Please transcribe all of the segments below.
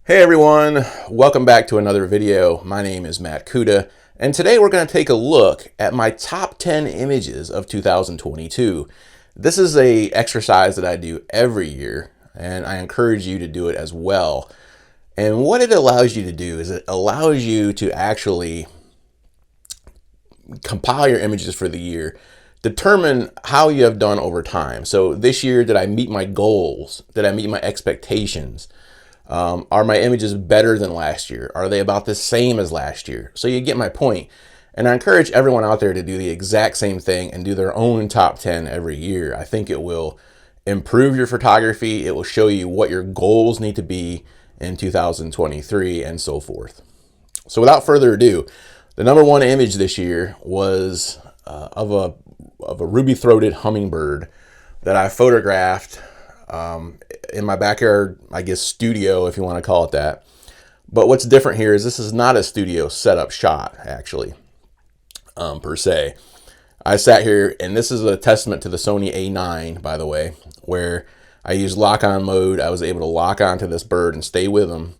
Hey everyone, welcome back to another video. My name is Matt Cuda, and today we're going to take a look at my top 10 images of 2022. This is an exercise that I do every year, and I encourage you to do it as well. And what it allows you to do is it allows you to actually compile your images for the year, determine how you have done over time. So this year, did I meet my goals? Did I meet my expectations? Are my images better than last year? Are they about the same as last year? So you get my point. And I encourage everyone out there to do the exact same thing and do their own top 10 every year. I think it will improve your photography. It will show you what your goals need to be in 2023 and so forth. So without further ado, the number one image this year was of a ruby-throated hummingbird that I photographed in my backyard, I guess, studio, if you want to call it that. But what's different here is this is not a studio setup shot, actually, per se. I sat here, and this is a testament to the Sony A9, by the way, where I used lock-on mode. I was able to lock onto this bird and stay with him,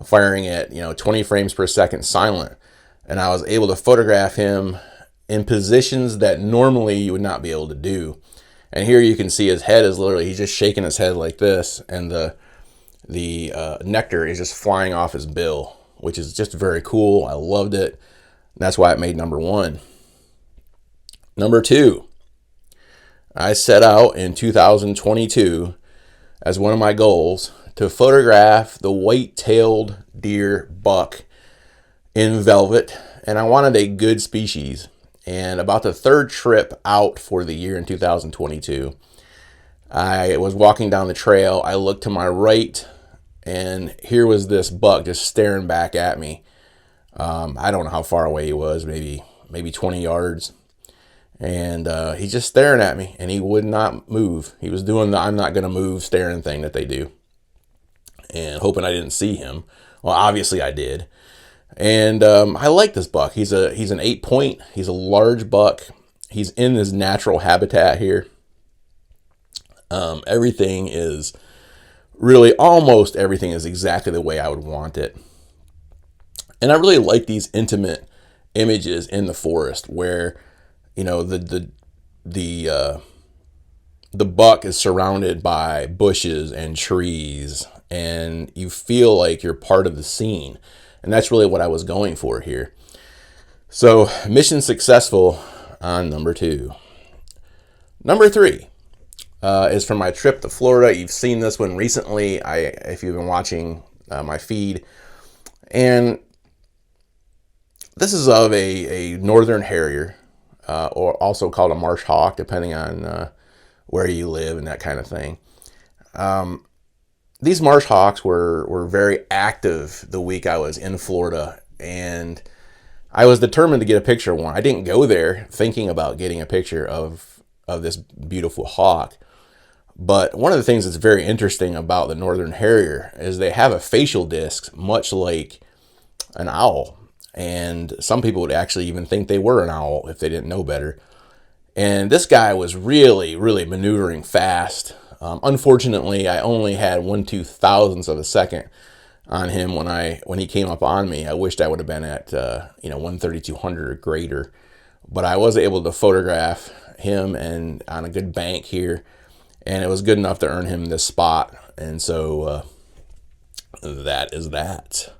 firing at 20 frames per second silent. And I was able to photograph him in positions that normally you would not be able to do. And here you can see his head is literally, he's just shaking his head like this, and the nectar is just flying off his bill, which is just very cool. I loved it. That's why it made number one. Number two, I set out in 2022 as one of my goals to photograph the white-tailed deer buck in velvet, and I wanted a good species. And about the third trip out for the year in 2022, I was walking down the trail. I looked to my right, and here was this buck just staring back at me. I don't know how far away he was, maybe 20 yards. And he's just staring at me, and he would not move. He was doing the I'm not going to move staring thing that they do, and hoping I didn't see him. Well, obviously I did. And I like this buck. He's an 8-point. He's a large buck. He's in his natural habitat here. Everything is really, almost everything is exactly the way I would want it. And I really like these intimate images in the forest where, the buck is surrounded by bushes and trees, and you feel like you're part of the scene. And that's really what I was going for here. So, mission successful on number two. Number three is from my trip to Florida. You've seen this one recently, if you've been watching my feed. And this is of a northern harrier, or also called a marsh hawk, depending on where you live and that kind of thing. These marsh hawks were very active the week I was in Florida, and I was determined to get a picture of one. I didn't go there thinking about getting a picture of this beautiful hawk. But one of the things that's very interesting about the northern harrier is they have a facial disc much like an owl. And some people would actually even think they were an owl if they didn't know better. And this guy was really, really maneuvering fast. Unfortunately, I only had 1/2000th of a second on him when he came up on me. I wished I would have been at 1/3200 or greater, but I was able to photograph him and on a good bank here, and it was good enough to earn him this spot. And so that is that.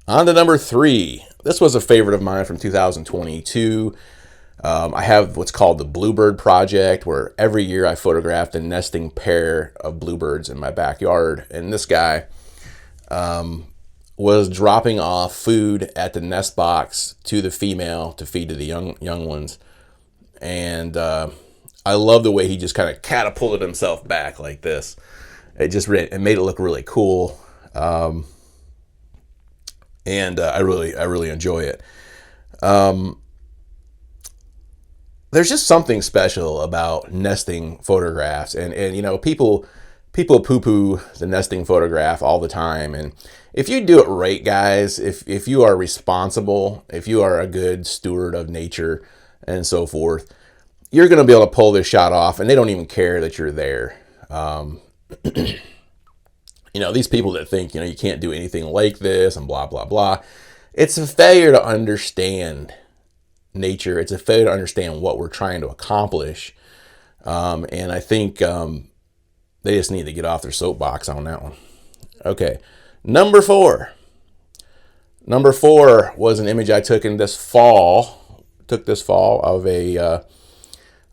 On to number three. This was a favorite of mine from 2022. I have what's called the Bluebird Project, where every year I photographed a nesting pair of bluebirds in my backyard. And this guy was dropping off food at the nest box to the female to feed to the young ones. And I love the way he just kind of catapulted himself back like this. It made it look really cool. And I really enjoy it. There's just something special about nesting photographs, and people poo-poo the nesting photograph all the time. And if you do it right, guys, if you are responsible, if you are a good steward of nature and so forth, you're going to be able to pull this shot off, and they don't even care that you're there. These people that think, you can't do anything like this and blah, blah, blah. It's a failure to understand nature. It's a failure to understand what we're trying to accomplish. And I think they just need to get off their soapbox on that one. Okay. Number 4. Number 4 was an image I took this fall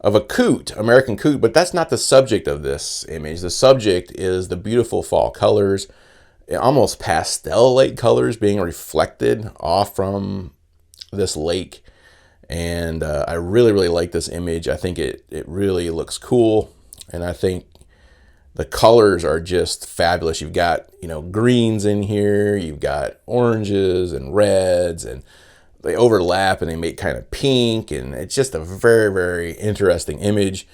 of a coot, American coot, but that's not the subject of this image. The subject is the beautiful fall colors, almost pastel lake colors being reflected off from this lake. And I really, really like this image. I think it really looks cool. And I think the colors are just fabulous. You've got, greens in here. You've got oranges and reds, and they overlap and they make kind of pink. And it's just a very, very interesting image.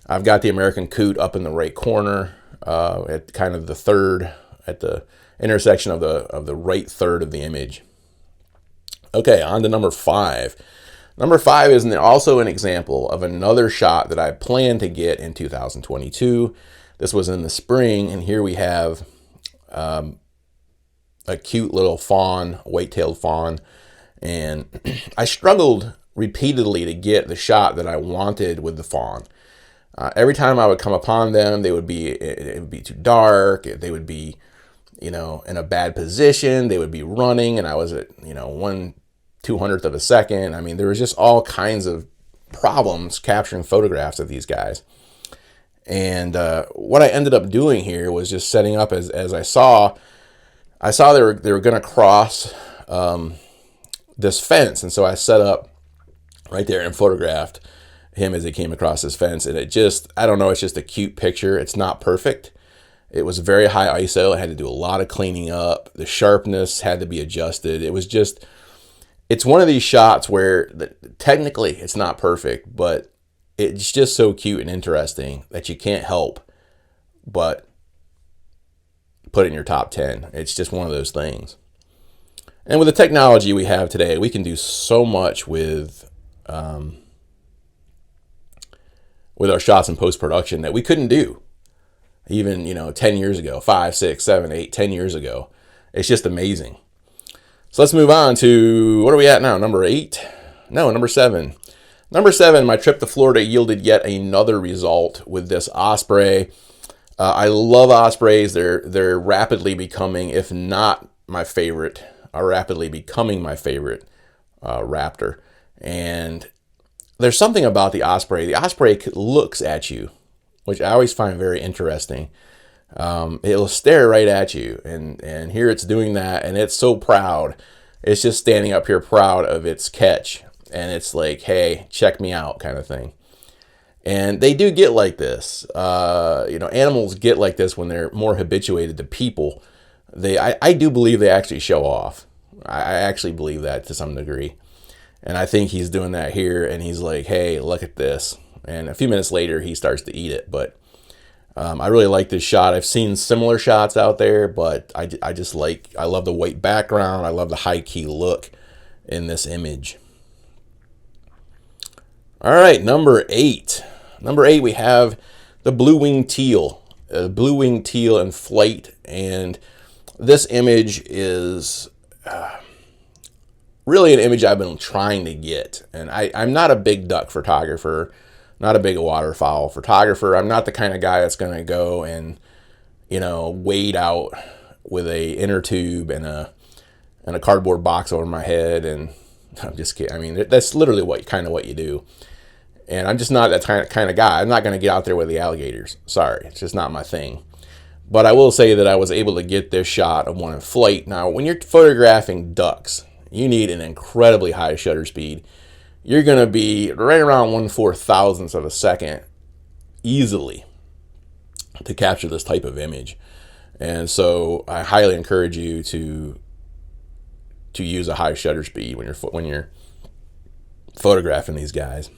I've got the American coot up in the right corner at kind of at the intersection of the right third of the image. Okay, on to number 5. Number 5 is also an example of another shot that I plan to get in 2022. This was in the spring, and here we have a cute little fawn, white-tailed fawn. And I struggled repeatedly to get the shot that I wanted with the fawn. Every time I would come upon them, it would be too dark. They would be, in a bad position. They would be running, and I was at, 1/200th of a second. I mean, there was just all kinds of problems capturing photographs of these guys. And what I ended up doing here was just setting up as I saw they were going to cross this fence. And so I set up right there and photographed him as he came across this fence. And it's just a cute picture. It's not perfect. It was very high ISO. I had to do a lot of cleaning up. The sharpness had to be adjusted. It's one of these shots where technically it's not perfect, but it's just so cute and interesting that you can't help but put it in your top 10. It's just one of those things. And with the technology we have today, we can do so much with our shots in post-production that we couldn't do even, 10 years ago, 5, 6, 7, 8, 10 years ago. It's just amazing. So let's move on to, what are we at now? Number 8? No, number 7. Number 7, my trip to Florida yielded yet another result with this osprey. I love ospreys. They're rapidly becoming, if not my favorite, are rapidly becoming my favorite raptor. And there's something about the osprey. The osprey looks at you, which I always find very interesting. It'll stare right at you, and here it's doing that, and it's so proud. It's just standing up here proud of its catch, and it's like, hey, check me out kind of thing. And they do get like this. Animals get like this when they're more habituated to people. I do believe they actually show off. I actually believe that to some degree. And I think he's doing that here, and he's like, hey, look at this. And a few minutes later, he starts to eat it. But I really like this shot. I've seen similar shots out there, but I love the white background. I love the high key look in this image. All right, number 8. Number 8, we have the blue-winged teal. Blue-winged teal in flight. And this image is really an image I've been trying to get. And I'm not a big duck photographer, not a big waterfowl photographer. I'm not the kind of guy that's going to go and, wade out with a inner tube and a cardboard box over my head. And I'm just kidding. I mean, that's literally what you do. And I'm just not that kind of guy. I'm not going to get out there with the alligators. Sorry, it's just not my thing. But I will say that I was able to get this shot of one in flight. Now, when you're photographing ducks, you need an incredibly high shutter speed. You're going to be right around 1/4000th of a second easily to capture this type of image. And so I highly encourage you to use a high shutter speed when you're photographing these guys.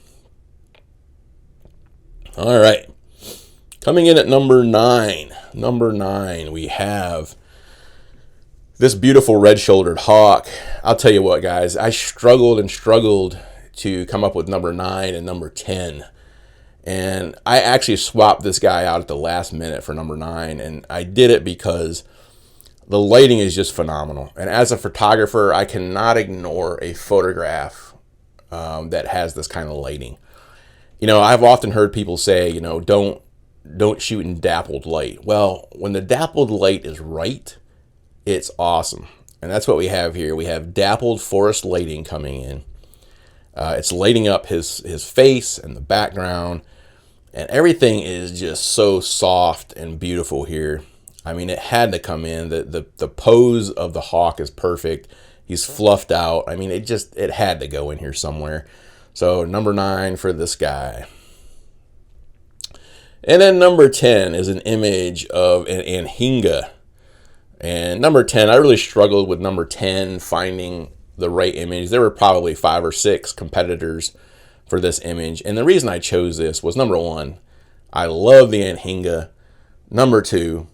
All right. Coming in at number 9. Number 9, we have this beautiful red-shouldered hawk. I'll tell you what, guys. I struggled to come up with number 9 and number 10. And I actually swapped this guy out at the last minute for number 9. And I did it because the lighting is just phenomenal. And as a photographer, I cannot ignore a photograph that has this kind of lighting. I've often heard people say, don't shoot in dappled light. Well, when the dappled light is right, it's awesome. And that's what we have here. We have dappled forest lighting coming in. It's lighting up his face and the background, and everything is just so soft and beautiful here. I mean, it had to come in. The pose of the hawk is perfect. He's fluffed out. I mean, it had to go in here somewhere. So number 9 for this guy. And then number 10 is an image of an anhinga. And number 10, I really struggled with number 10 finding the right image. There were probably 5 or 6 competitors for this image. And the reason I chose this was, number 1, I love the anhinga. Number 2,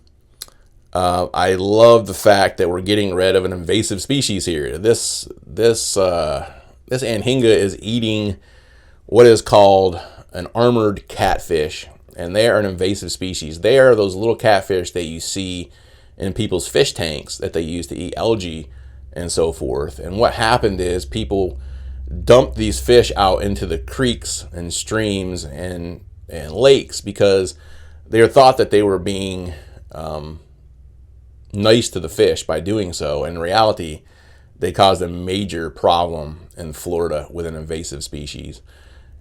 I love the fact that we're getting rid of an invasive species here. This anhinga is eating what is called an armored catfish. And they are an invasive species. They are those little catfish that you see in people's fish tanks that they use to eat algae and so forth. And what happened is people dumped these fish out into the creeks and streams and lakes because they thought that they were being nice to the fish by doing so. In reality, they caused a major problem in Florida with an invasive species.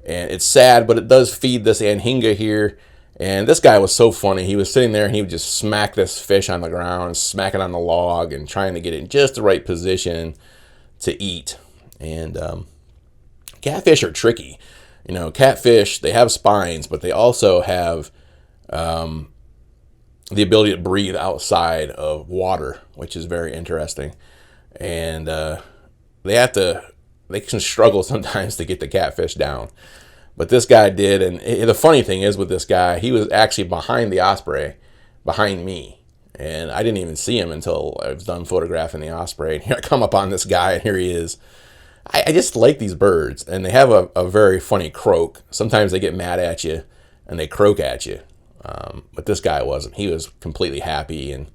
And it's sad, but it does feed this anhinga here. And this guy was so funny. He was sitting there and he would just smack this fish on the ground, smack it on the log, and trying to get it in just the right position to eat. And catfish are tricky. Catfish, they have spines, but they also have the ability to breathe outside of water, which is very interesting. And they can struggle sometimes to get the catfish down. But this guy did, and the funny thing is with this guy, he was actually behind the osprey, behind me. And I didn't even see him until I was done photographing the osprey. And here I come up on this guy, and here he is. I just like these birds, and they have a very funny croak. Sometimes they get mad at you, and they croak at you. But this guy wasn't. He was completely happy and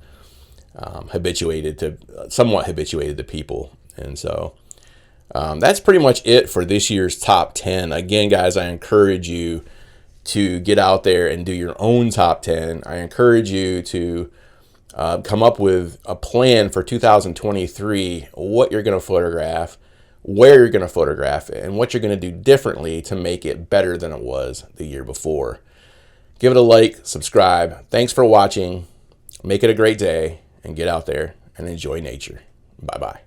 somewhat habituated to people. And so that's pretty much it for this year's top 10. Again, guys, I encourage you to get out there and do your own top 10. I encourage you to come up with a plan for 2023, what you're going to photograph, where you're going to photograph it, and what you're going to do differently to make it better than it was the year before. Give it a like, subscribe. Thanks for watching. Make it a great day, and get out there and enjoy nature. Bye-bye.